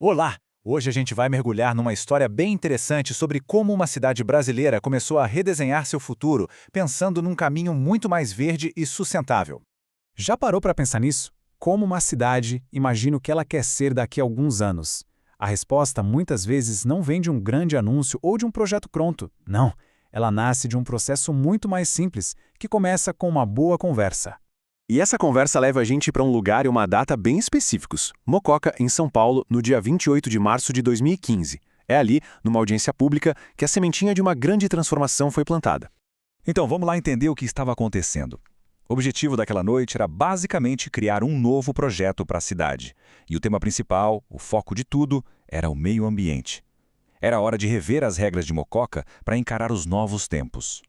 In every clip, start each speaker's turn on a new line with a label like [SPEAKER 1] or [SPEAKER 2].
[SPEAKER 1] Olá! Hoje a gente vai mergulhar numa história bem interessante sobre como uma cidade brasileira começou a redesenhar seu futuro, pensando num caminho muito mais verde e sustentável.
[SPEAKER 2] Já parou para pensar nisso? Como uma cidade imagina o que ela quer ser daqui a alguns anos? A resposta muitas vezes não vem de um grande anúncio ou de um projeto pronto. Não, ela nasce de um processo muito mais simples, que começa com uma boa conversa.
[SPEAKER 3] E essa conversa leva a gente para um lugar e uma data bem específicos. Mococa, em São Paulo, no dia 28 de março de 2015. É ali, numa audiência pública, que a sementinha de uma grande transformação foi plantada.
[SPEAKER 4] Então vamos lá entender o que estava acontecendo. O objetivo daquela noite era basicamente criar um novo projeto para a cidade. E o tema principal, o foco de tudo, era o meio ambiente. Era hora de rever as regras de Mococa para encarar os novos tempos.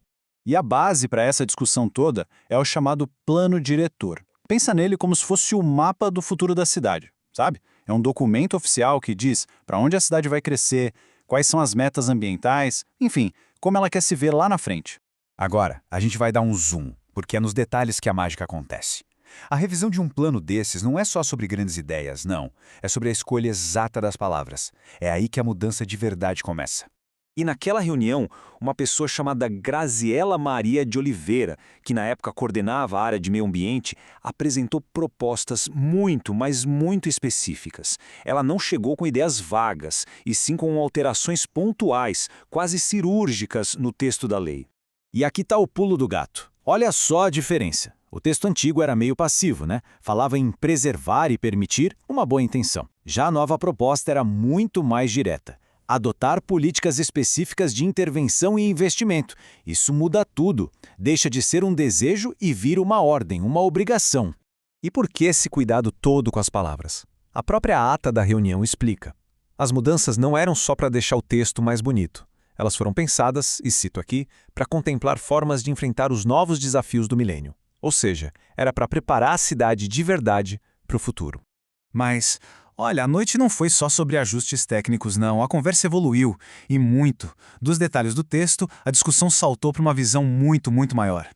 [SPEAKER 1] E a base para essa discussão toda é o chamado Plano Diretor. Pensa nele como se fosse o mapa do futuro da cidade, sabe? É um documento oficial que diz para onde a cidade vai crescer, quais são as metas ambientais, enfim, como ela quer se ver lá na frente.
[SPEAKER 5] Agora, a gente vai dar um zoom, porque é nos detalhes que a mágica acontece. A revisão de um plano desses não é só sobre grandes ideias, não. É sobre a escolha exata das palavras. É aí que a mudança de verdade começa.
[SPEAKER 4] E naquela reunião, uma pessoa chamada Graziela Maria de Oliveira, que na época coordenava a área de meio ambiente, apresentou propostas muito, mas muito específicas. Ela não chegou com ideias vagas, e sim com alterações pontuais, quase cirúrgicas no texto da lei.
[SPEAKER 2] E aqui está o pulo do gato. Olha só a diferença. O texto antigo era meio passivo, né? Falava em preservar e permitir uma boa intenção. Já a nova proposta era muito mais direta. Adotar políticas específicas de intervenção e investimento. Isso muda tudo. Deixa de ser um desejo e vira uma ordem, uma obrigação.
[SPEAKER 5] E por que esse cuidado todo com as palavras? A própria ata da reunião explica. As mudanças não eram só para deixar o texto mais bonito. Elas foram pensadas, e cito aqui, para contemplar formas de enfrentar os novos desafios do milênio. Ou seja, era para preparar a cidade de verdade para o futuro.
[SPEAKER 2] Mas, olha, a noite não foi só sobre ajustes técnicos, não. A conversa evoluiu, e muito. Dos detalhes do texto, a discussão saltou para uma visão muito maior.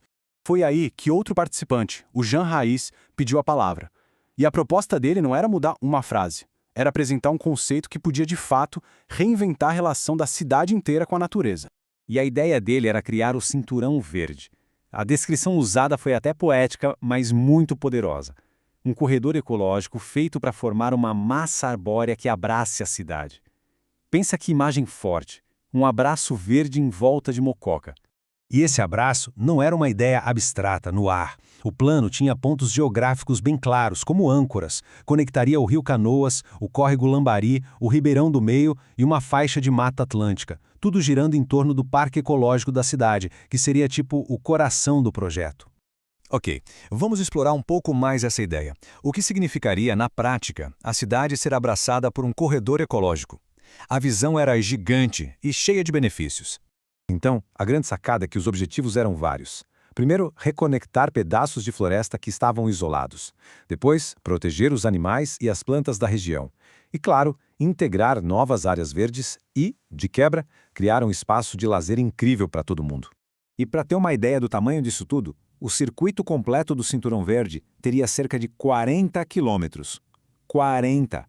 [SPEAKER 3] Foi aí que outro participante, o Jean Raiz, pediu a palavra. E a proposta dele não era mudar uma frase. Era apresentar um conceito que podia, de fato, reinventar a relação da cidade inteira com a natureza.
[SPEAKER 2] E a ideia dele era criar o Cinturão Verde. A descrição usada foi até poética, mas muito poderosa. Um corredor ecológico feito para formar uma massa arbórea que abrace a cidade. Pensa que imagem forte, um abraço verde em volta de Mococa.
[SPEAKER 6] E esse abraço não era uma ideia abstrata, no ar. O plano tinha pontos geográficos bem claros, como âncoras. Conectaria o Rio Canoas, o Córrego Lambari, o Ribeirão do Meio e uma faixa de Mata Atlântica. Tudo girando em torno do Parque Ecológico da cidade, que seria tipo o coração do projeto.
[SPEAKER 5] Ok, vamos explorar um pouco mais essa ideia. O que significaria, na prática, a cidade ser abraçada por um corredor ecológico? A visão era gigante e cheia de benefícios.
[SPEAKER 3] Então, a grande sacada é que os objetivos eram vários. Primeiro, reconectar pedaços de floresta que estavam isolados. Depois, proteger os animais e as plantas da região. E, claro, integrar novas áreas verdes e, de quebra, criar um espaço de lazer incrível para todo mundo.
[SPEAKER 1] E para ter uma ideia do tamanho disso tudo, o circuito completo do Cinturão Verde teria cerca de 40 quilômetros. 40!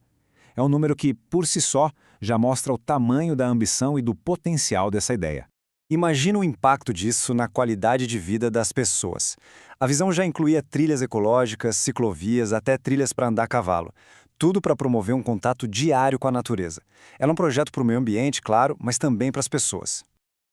[SPEAKER 1] É um número que, por si só, já mostra o tamanho da ambição e do potencial dessa ideia. Imagina o impacto disso na qualidade de vida das pessoas. A visão já incluía trilhas ecológicas, ciclovias, até trilhas para andar a cavalo. Tudo para promover um contato diário com a natureza. Era um projeto para o meio ambiente, claro, mas também para as pessoas.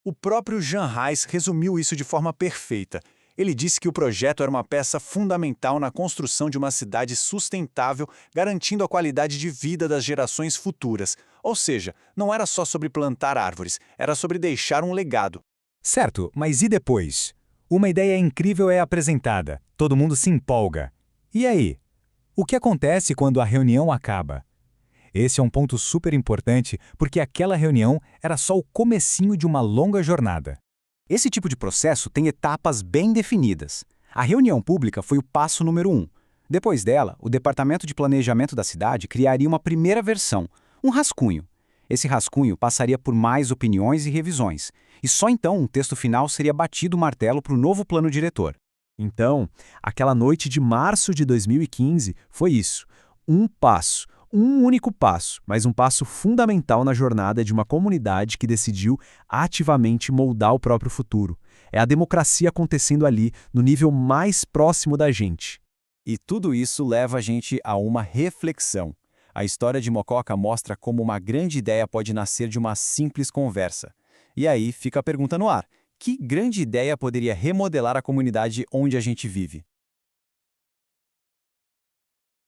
[SPEAKER 1] O próprio Jean Raiz resumiu isso de forma perfeita. Ele disse que o projeto era uma peça fundamental na construção de uma cidade sustentável, garantindo a qualidade de vida das gerações futuras. Ou seja, não era só sobre plantar árvores, era sobre deixar um legado.
[SPEAKER 2] Certo, mas e depois? Uma ideia incrível é apresentada, todo mundo se empolga. E aí? O que acontece quando a reunião acaba? Esse é um ponto super importante, porque aquela reunião era só o comecinho de uma longa jornada. Esse tipo de processo tem etapas bem definidas. A reunião pública foi o passo número 1. Depois dela, o Departamento de Planejamento da cidade criaria uma primeira versão, um rascunho. Esse rascunho passaria por mais opiniões e revisões, e só então um texto final seria batido o martelo para o novo plano diretor. Então, aquela noite de março de 2015 foi isso. Um passo,
[SPEAKER 5] um único passo, mas um passo fundamental na jornada de uma comunidade que decidiu ativamente moldar o próprio futuro. É a democracia acontecendo ali, no nível mais próximo da gente.
[SPEAKER 7] E tudo isso leva a gente a uma reflexão. A história de Mococa mostra como uma grande ideia pode nascer de uma simples conversa. E aí fica a pergunta no ar: que grande ideia poderia remodelar a comunidade onde a gente vive?